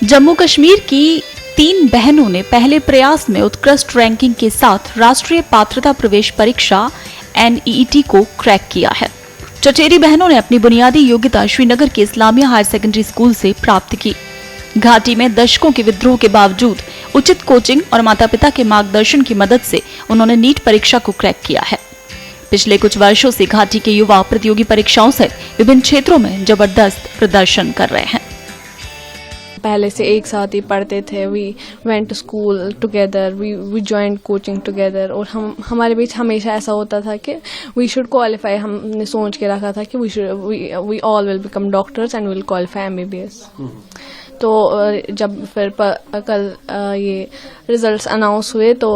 जम्मू कश्मीर की 3 बहनों ने पहले प्रयास में उत्कृष्ट रैंकिंग के साथ राष्ट्रीय पात्रता प्रवेश परीक्षा NEET को क्रैक किया है। चचेरी बहनों ने अपनी बुनियादी योग्यता श्रीनगर के इस्लामिया हायर सेकेंडरी स्कूल से प्राप्त की। घाटी में दशकों के विद्रोह के बावजूद उचित कोचिंग और माता पिता के मार्गदर्शन की मदद से उन्होंने नीट परीक्षा को क्रैक किया है। पिछले कुछ वर्षों से घाटी के युवा प्रतियोगी परीक्षाओं सहित विभिन्न क्षेत्रों में जबरदस्त प्रदर्शन कर रहे हैं। पहले से एक साथ ही पढ़ते थे, we went to school together, we joined coaching together, और हमारे बीच हमेशा ऐसा होता था कि वी शुड क्वालिफाई। हमने सोच के रखा था कि we all will become doctors and will qualify MBBS। तो जब फिर कल ये रिजल्ट्स अनाउंस हुए तो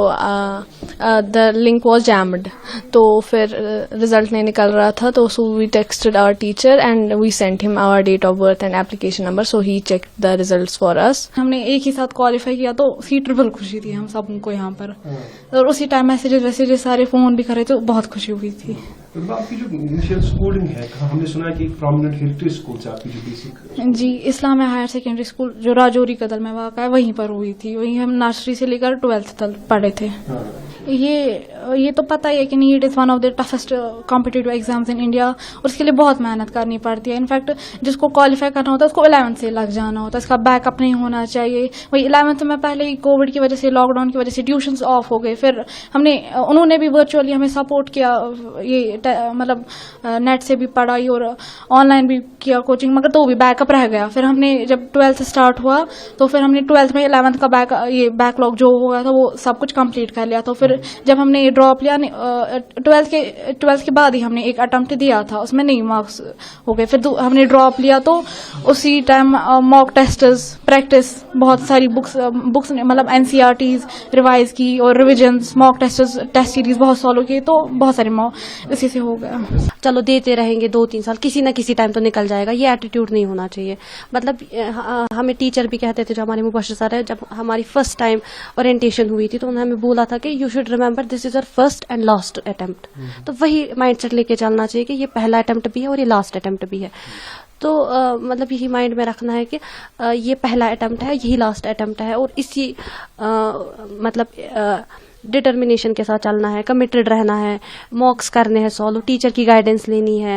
द लिंक वाज जैम्ड, तो फिर रिजल्ट नहीं निकल रहा था, तो so we texted our teacher and we sent him our date of birth and application number, so he checked the results for us. हमने एक ही साथ क्वालिफाई किया तो उसकी ट्रिपल खुशी थी हम सबको यहाँ पर, और उसी टाइम मैसेजेस सारे फोन भी कर रहे थे, बहुत खुशी हुई थी। आपकी जो इनिशियल स्कूलिंग है, हमने सुना है कि एक प्रोमिनेंट हेरिटेज स्कूल से आपकी जो बेसिक जी इस्लामिया हायर सेकेंडरी स्कूल जो राजौरी कदल में वाक़ा है वहीं पर हुई थी। वहीं हम नर्सरी से लेकर 12th तक पढ़े थे। ये तो पता ही है कि NEET is one of the toughest competitive exams in India, और उसके लिए बहुत मेहनत करनी पड़ती है। इनफैक्ट जिसको क्वालिफाई करना होता है उसको 11th से लग जाना होता है, इसका बैकअप नहीं होना चाहिए। वही 11th में पहले ही कोविड की वजह से, लॉकडाउन की वजह से ट्यूशन्स ऑफ हो गए, फिर उन्होंने भी वर्चुअली हमें सपोर्ट किया, ये मतलब नेट से भी पढ़ाई और ऑनलाइन भी किया कोचिंग, मगर तो भी बैकअप रह गया। फिर हमने जब 12th स्टार्ट हुआ तो फिर हमने 12th में 11th का बैकलॉग जो हो गया था वो सब कुछ कंप्लीट कर लिया। तो फिर जब हमने ड्रॉप लिया 12th के बाद ही हमने एक अटेम्प्ट दिया था, उसमें नहीं मार्क्स हो गए, फिर हमने ड्रॉप लिया। तो उसी टाइम मॉक टेस्ट्स, प्रैक्टिस, बहुत सारी बुक्स मतलब NCERTs रिवाइज की और रिविजन्स, मॉक टेस्ट सीरीज बहुत सॉल्व की, तो बहुत सारे इसी से हो गया। चलो देते रहेंगे 2-3 साल, किसी न किसी टाइम तो निकल जाएगा, ये एटीट्यूड नहीं होना चाहिए। मतलब हमें टीचर भी कहते थे, जो हमारे मुबश्शिर सर है, जब हमारी फर्स्ट टाइम ओरिएंटेशन हुई थी तो उन्होंने हमें बोला था कि you should remember this is our first and last attempt. तो वही माइंडसेट लेके चलना चाहिए कि ये पहला अटेम्प्ट भी है और ये लास्ट अटेम्प्ट भी है। तो मतलब यही माइंड में रखना है कि ये पहला अटेम्प्ट है, यही लास्ट अटेम्प्ट है, और इसी मतलब डिटर्मिनेशन के साथ चलना है, कमिटेड रहना है, मॉक्स करने हैं सॉल्व, टीचर की गाइडेंस लेनी है।